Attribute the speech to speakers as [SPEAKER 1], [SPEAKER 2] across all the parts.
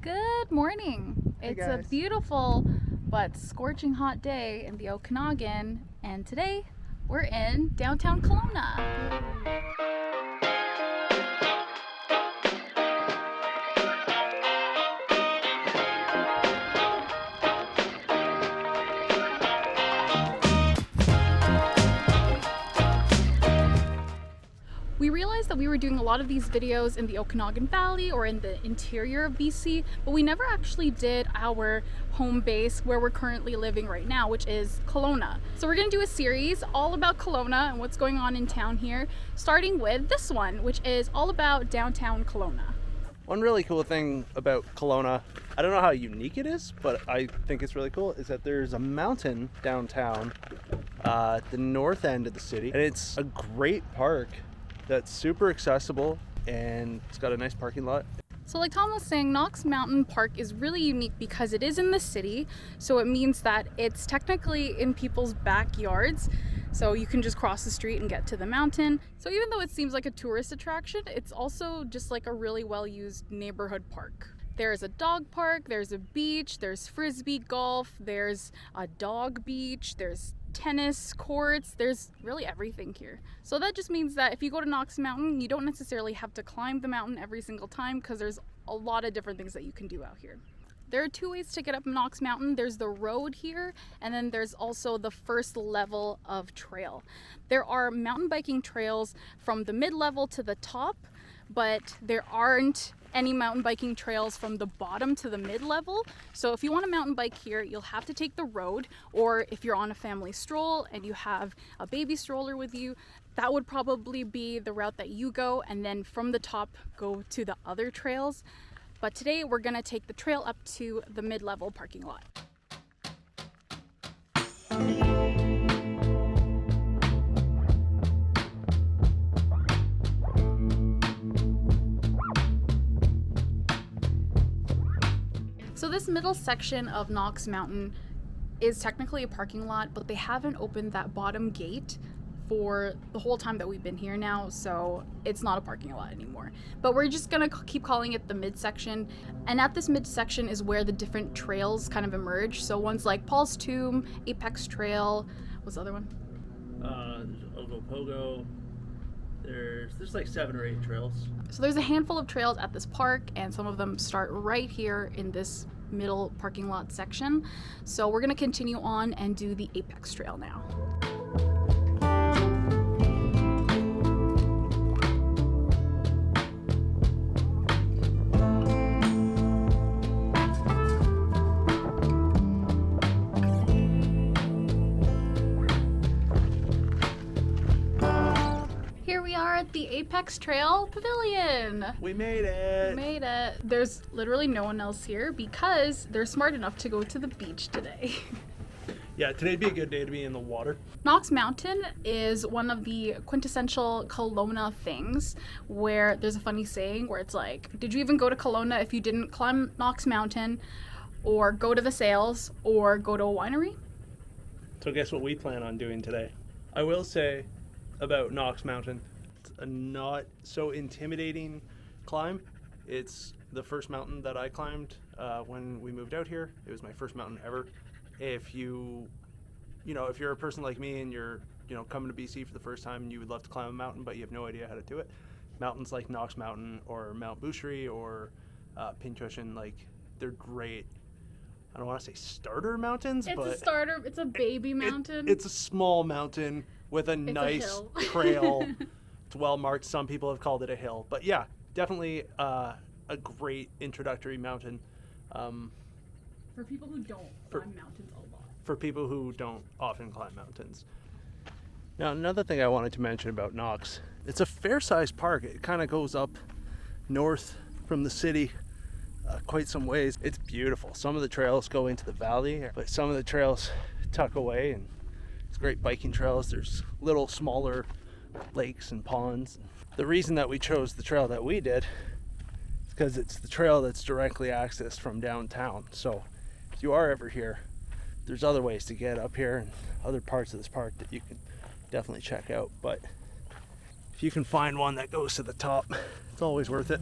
[SPEAKER 1] Good morning.
[SPEAKER 2] Hey
[SPEAKER 1] It's
[SPEAKER 2] guys.
[SPEAKER 1] a beautiful but scorching hot day in the Okanagan, and today we're in downtown Kelowna. We realized that we were doing a lot of these videos in the Okanagan Valley or in the interior of BC, but we never actually did our home base where we're currently living right now, which is Kelowna. So we're gonna do a series all about Kelowna and what's going on in town here, starting with this one, which is all about downtown Kelowna.
[SPEAKER 2] One really cool thing about Kelowna, I don't know how unique it is, but I think it's really cool, is that there's a mountain downtown at the north end of the city, and it's a great park that's super accessible, and it's got a nice parking lot.
[SPEAKER 1] So like Tom was saying, Knox Mountain Park is really unique because it is in the city, so it means that it's technically in people's backyards, so you can just cross the street and get to the mountain. So even though it seems like a tourist attraction, it's also just like a really well-used neighborhood park. There's a dog park, there's a beach, there's frisbee golf, there's a dog beach, there's tennis courts, there's really everything here. So that just means that if you go to Knox Mountain, you don't necessarily have to climb the mountain every single time because there's a lot of different things that you can do out here. There are two ways to get up Knox Mountain. There's the road here, and then there's also the first level of trail. There are mountain biking trails from the mid-level to the top, but there aren't any mountain biking trails from the bottom to the mid-level. So if you want to mountain bike here, you'll have to take the road, or if you're on a family stroll and you have a baby stroller with you, that would probably be the route that you go, and then from the top go to the other trails. But today we're gonna take the trail up to the mid-level parking lot. So this middle section of Knox Mountain is technically a parking lot, but they haven't opened that bottom gate for the whole time that we've been here now, so it's not a parking lot anymore. But we're just gonna keep calling it the midsection, and at this midsection is where the different trails kind of emerge. So one's like Paul's Tomb, Apex Trail, what's the other one?
[SPEAKER 3] There's Ogopogo. There's like 7 or 8 trails.
[SPEAKER 1] So there's a handful of trails at this park, and some of them start right here in this middle parking lot section. So we're gonna continue on and do the Apex Trail now. Here we are at the Apex Trail Pavilion.
[SPEAKER 2] We made it!
[SPEAKER 1] Made it. There's literally no one else here because they're smart enough to go to the beach today.
[SPEAKER 2] Yeah, today'd be a good day to be in the water.
[SPEAKER 1] Knox Mountain is one of the quintessential Kelowna things, where there's a funny saying where it's like, did you even go to Kelowna if you didn't climb Knox Mountain, or go to the sales, or go to a winery?
[SPEAKER 2] So guess what we plan on doing today? I will say about Knox Mountain, it's a not so intimidating climb. It's the first mountain that I climbed when we moved out here. It was my first mountain ever. If if you're a person like me and you're, coming to BC for the first time and you would love to climb a mountain but you have no idea how to do it, mountains like Knox Mountain or Mount Boucherie or Pincushion, they're great. I don't want to say starter mountains,
[SPEAKER 1] It's
[SPEAKER 2] but
[SPEAKER 1] a starter, it's a baby mountain.
[SPEAKER 2] It's a small mountain with a nice
[SPEAKER 1] hill.
[SPEAKER 2] trail. It's well marked. Some people have called it a hill, but yeah, definitely a great introductory mountain.
[SPEAKER 1] For people who don't climb mountains a lot.
[SPEAKER 2] For people who don't often climb mountains. Now, another thing I wanted to mention about Knox, it's a fair-sized park. It kind of goes up north from the city quite some ways. It's beautiful. Some of the trails go into the valley, but some of the trails tuck away, and it's great biking trails. There's little smaller lakes and ponds. The reason that we chose the trail that we did is because it's the trail that's directly accessed from downtown. So if you are ever here, there's other ways to get up here and other parts of this park that you can definitely check out. But if you can find one that goes to the top, it's always worth it.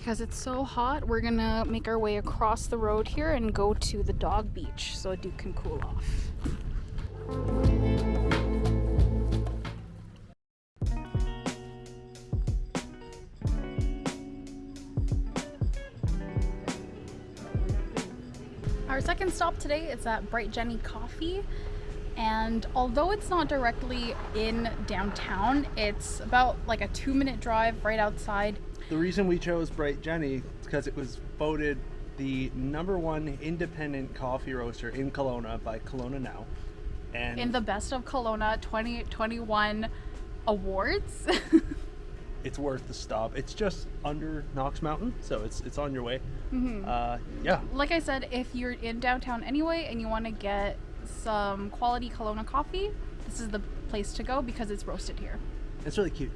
[SPEAKER 1] because it's so hot, we're gonna make our way across the road here and go to the dog beach so Duke can cool off. Our second stop today is at Bright Jenny Coffee, and although it's not directly in downtown, it's about like a 2-minute drive right outside.
[SPEAKER 2] The reason we chose Bright Jenny is because it was voted the #1 independent coffee roaster in Kelowna by Kelowna Now. And
[SPEAKER 1] In the Best of Kelowna 2021 awards.
[SPEAKER 2] it's worth the stop. It's just under Knox Mountain, so it's on your way. Yeah.
[SPEAKER 1] Like I said, if you're in downtown anyway and you want to get some quality Kelowna coffee, this is the place to go because it's roasted here.
[SPEAKER 2] It's really cute.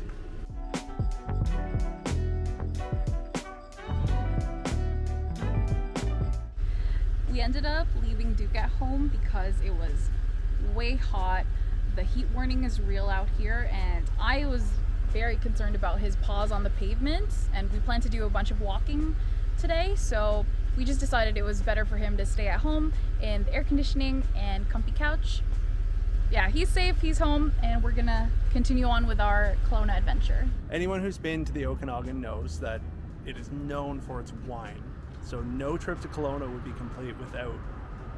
[SPEAKER 1] We ended up leaving Duke at home because it was way hot. The heat warning is real out here, and I was very concerned about his paws on the pavement, and we plan to do a bunch of walking today, so we just decided it was better for him to stay at home in the air conditioning and comfy couch. Yeah, he's safe, he's home, and we're gonna continue on with our Kelowna adventure.
[SPEAKER 2] Anyone who's been to the Okanagan knows that it is known for its wine. So no trip to Kelowna would be complete without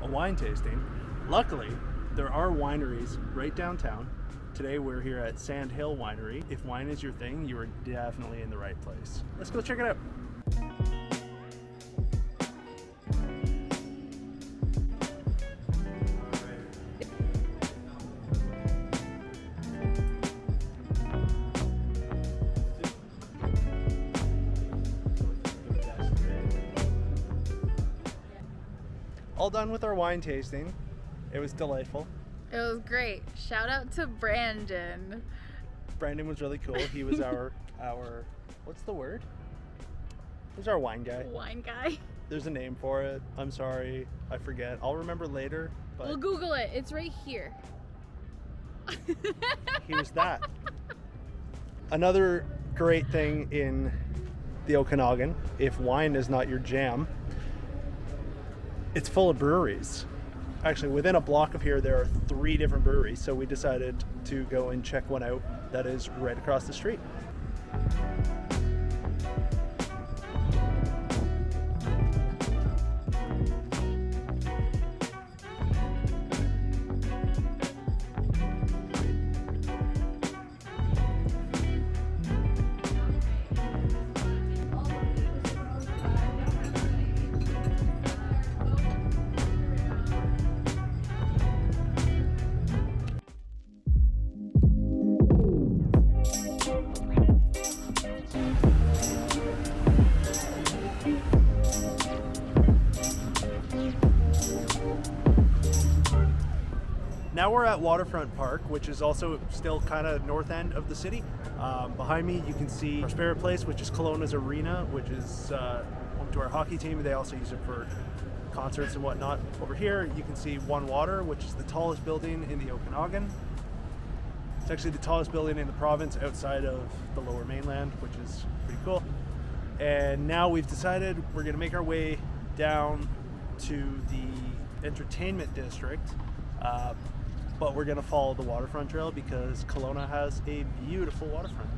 [SPEAKER 2] a wine tasting. Luckily, there are wineries right downtown. Today we're here at Sand Hill Winery. If wine is your thing, you are definitely in the right place. Let's go check it out. All done with our wine tasting. It was delightful.
[SPEAKER 1] It was great. Shout out to Brandon.
[SPEAKER 2] Brandon was really cool. He was our what's the word? He was our wine guy.
[SPEAKER 1] Wine guy.
[SPEAKER 2] There's a name for it. I'm sorry, I forget. I'll remember later. But
[SPEAKER 1] We'll Google it. It's right here.
[SPEAKER 2] he was that. Another great thing in the Okanagan, if wine is not your jam, it's full of breweries. Actually, within a block of here, there are 3 different breweries, so we decided to go and check one out that is right across the street. Now we're at Waterfront Park, which is also still kind of north end of the city. Behind me, you can see our spirit place, which is Kelowna's Arena, which is home to our hockey team. They also use it for concerts and whatnot. Over here, you can see One Water, which is the tallest building in the Okanagan. It's actually the tallest building in the province outside of the Lower Mainland, which is pretty cool. And now we've decided we're going to make our way down to the entertainment district. But we're gonna follow the waterfront trail because Kelowna has a beautiful waterfront.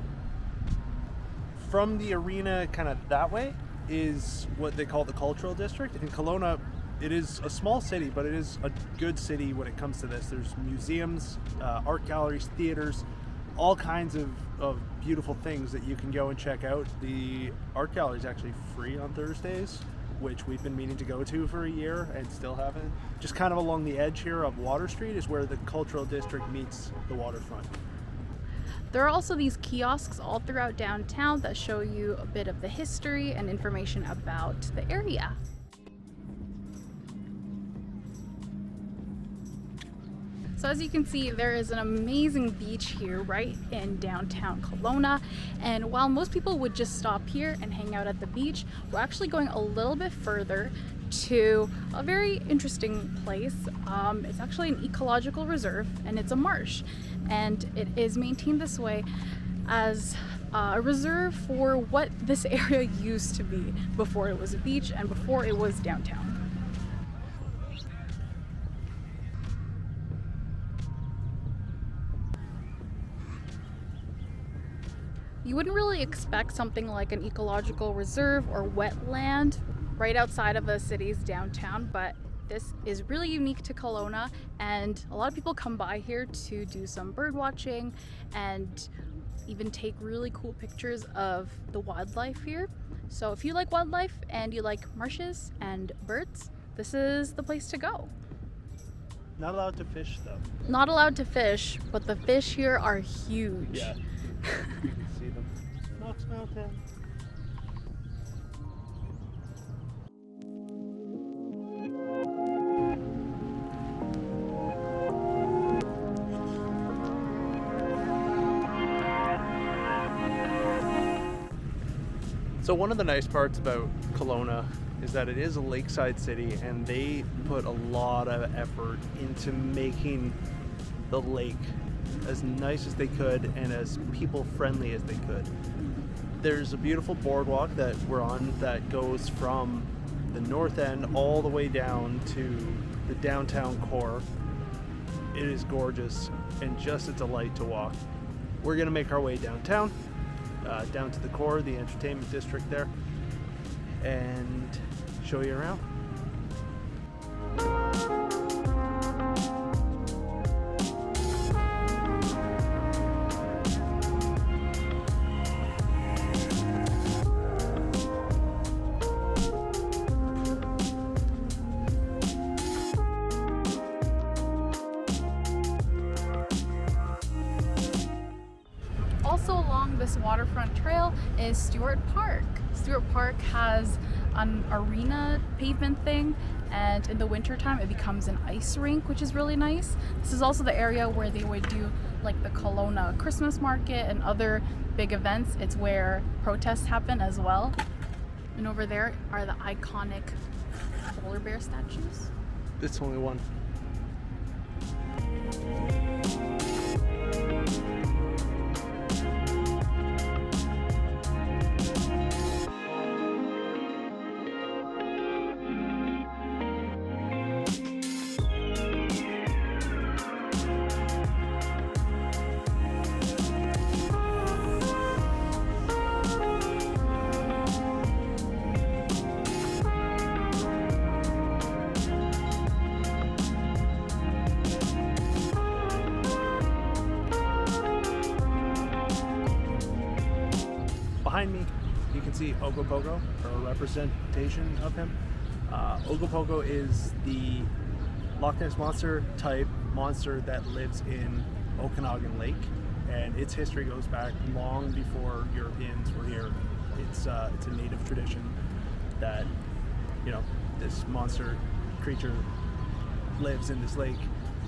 [SPEAKER 2] From the arena kind of that way is what they call the cultural district. In Kelowna, it is a small city, but it is a good city when it comes to this. There's museums, art galleries, theaters, all kinds of beautiful things that you can go and check out. The art gallery is actually free on Thursdays, which we've been meaning to go to for a year and still haven't. Just kind of along the edge here of Water Street is where the cultural district meets the waterfront.
[SPEAKER 1] There are also these kiosks all throughout downtown that show you a bit of the history and information about the area. So as you can see, there is an amazing beach here right in downtown Kelowna, and while most people would just stop here and hang out at the beach, we're actually going a little bit further to a very interesting place. It's actually an ecological reserve, and it's a marsh, and it is maintained this way as a reserve for what this area used to be before it was a beach and before it was downtown. You wouldn't really expect something like an ecological reserve or wetland right outside of a city's downtown, but this is really unique to Kelowna, and a lot of people come by here to do some bird watching and even take really cool pictures of the wildlife here. So if you like wildlife and you like marshes and birds, this is the place to go.
[SPEAKER 2] Not allowed to fish though.
[SPEAKER 1] Not allowed to fish, but the fish here are huge.
[SPEAKER 2] Yeah. You can see them. Knox Mountain. So one of the nice parts about Kelowna is that it is a lakeside city, and they put a lot of effort into making the lake as nice as they could and as people friendly as they could. There's a beautiful boardwalk that we're on that goes from the north end all the way down to the downtown core. It is gorgeous and just a delight to walk. We're gonna make our way downtown, down to the core, the entertainment district there, and show you around.
[SPEAKER 1] Also along this waterfront trail is Stewart Park. Stewart Park has an arena pavement thing, and in the wintertime it becomes an ice rink, which is really nice. This is also the area where they would do like the Kelowna Christmas market and other big events. It's where protests happen as well. And over there are the iconic polar bear statues.
[SPEAKER 2] It's only one. Behind me, you can see Ogopogo, or a representation of him. Ogopogo is the Loch Ness Monster type monster that lives in Okanagan Lake, and its history goes back long before Europeans were here. It's a native tradition that, you know, this monster creature lives in this lake,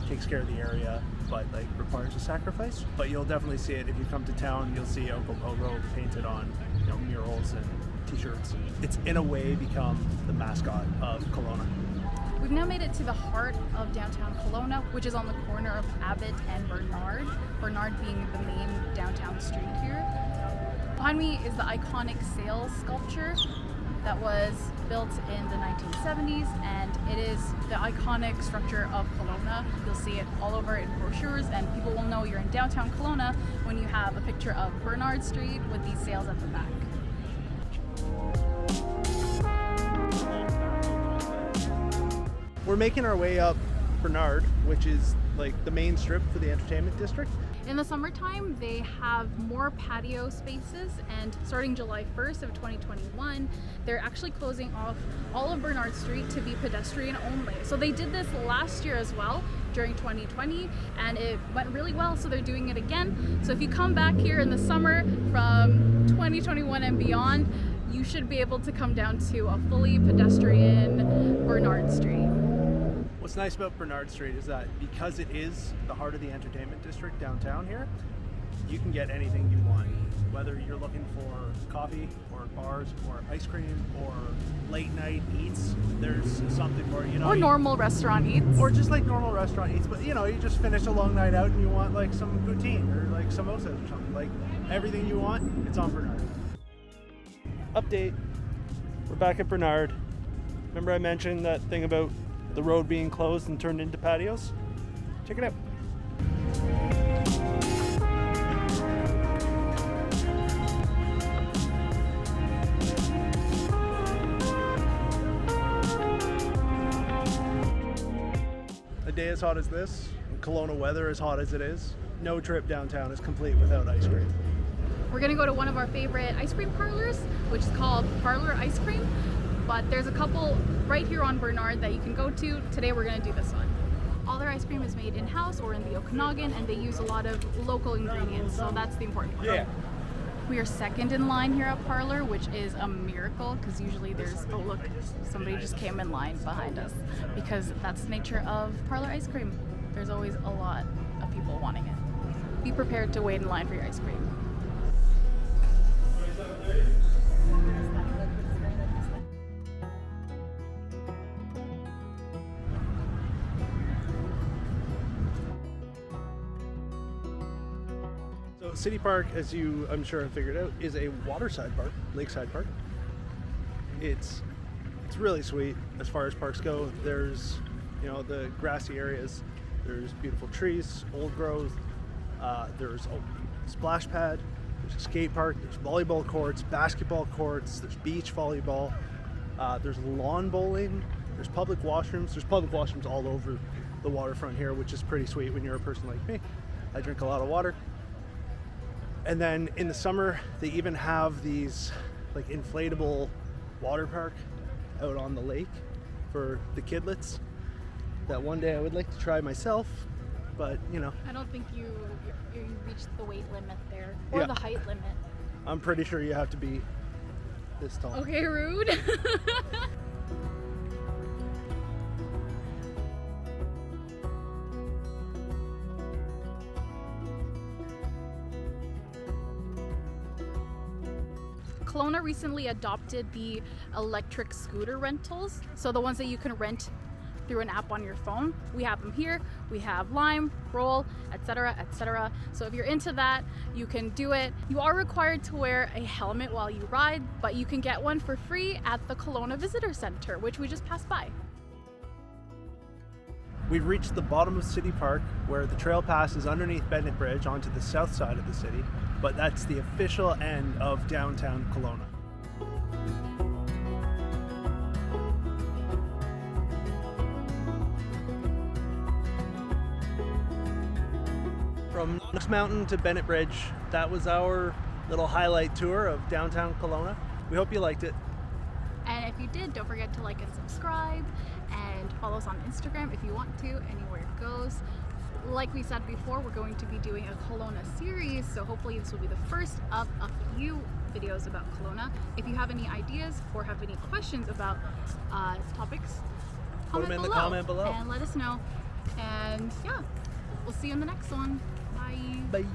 [SPEAKER 2] takes care of the area, but like requires a sacrifice. But you'll definitely see it if you come to town. You'll see Ogopogo painted on, you know, murals and t-shirts. It's in a way become the mascot of Kelowna.
[SPEAKER 1] We've now made it to the heart of downtown Kelowna, which is on the corner of Abbott and Bernard. Bernard being the main downtown street here. Behind me is the iconic sail sculpture that was built in the 1970s, and it is the iconic structure of Kelowna. You'll see it all over in brochures, and people will know you're in downtown Kelowna when you have a picture of Bernard Street with these sails at the back.
[SPEAKER 2] We're making our way up Bernard, which is like the main strip for the entertainment district.
[SPEAKER 1] In the summertime, they have more patio spaces, and starting July 1st of 2021, they're actually closing off all of Bernard Street to be pedestrian only. So they did this last year as well, during 2020, and it went really well, so they're doing it again. So if you come back here in the summer from 2021 and beyond, you should be able to come down to a fully pedestrian Bernard Street.
[SPEAKER 2] What's nice about Bernard Street is that because it is the heart of the entertainment district downtown here, you can get anything you want. Whether you're looking for coffee or bars or ice cream or late night eats, there's something for you.
[SPEAKER 1] Or normal restaurant eats.
[SPEAKER 2] Or just like normal restaurant eats, but you just finished a long night out and you want like some poutine or like samosas or something. Like everything you want, it's on Bernard. Update. We're back at Bernard. Remember I mentioned that thing about the road being closed and turned into patios? Check it out. A day as hot as this, and Kelowna weather as hot as it is, no trip downtown is complete without ice cream.
[SPEAKER 1] We're gonna go to one of our favorite ice cream parlors, which is called Parlor Ice Cream. But there's a couple right here on Bernard that you can go to. Today we're gonna do this one. All their ice cream is made in-house or in the Okanagan, and they use a lot of local ingredients, so that's the important part.
[SPEAKER 2] Yeah.
[SPEAKER 1] We are second in line here at Parlor, which is a miracle because usually there's, oh look, somebody just came in line behind us, because that's the nature of Parlor ice cream. There's always a lot of people wanting it. Be prepared to wait in line for your ice cream.
[SPEAKER 2] So City Park, as you I'm sure have figured out, is a waterside park, lakeside park. It's really sweet as far as parks go. There's the grassy areas, there's beautiful trees, old growth, there's a splash pad, there's a skate park, there's volleyball courts, basketball courts, there's beach volleyball, there's lawn bowling, there's public washrooms. There's public washrooms all over the waterfront here, which is pretty sweet when you're a person like me. I drink a lot of water. And then in the summer, they even have these like inflatable water park out on the lake for the kidlets that one day I would like to try myself, but
[SPEAKER 1] I don't think you reached the weight limit there, or
[SPEAKER 2] Yeah.
[SPEAKER 1] the height limit.
[SPEAKER 2] I'm pretty sure you have to be this tall.
[SPEAKER 1] Okay, rude. Kelowna recently adopted the electric scooter rentals, so the ones that you can rent through an app on your phone. We have them here. We have Lime, Roll, etc., etc. So if you're into that, you can do it. You are required to wear a helmet while you ride, but you can get one for free at the Kelowna Visitor Center, which we just passed by.
[SPEAKER 2] We've reached the bottom of City Park, where the trail passes underneath Bennett Bridge onto the south side of the city, but that's the official end of downtown Kelowna. From Knox Mountain to Bennett Bridge, that was our little highlight tour of downtown Kelowna. We hope you liked it.
[SPEAKER 1] And if you did, don't forget to like and subscribe, and follow us on Instagram if you want to, anywhere it goes. Like we said before, we're going to be doing a Kelowna series, so hopefully this will be the first of a few videos about Kelowna. If you have any ideas or have any questions about topics,
[SPEAKER 2] Put them in the comment below
[SPEAKER 1] and let us know. And yeah, we'll see you in the next one. Bye.
[SPEAKER 2] Bye.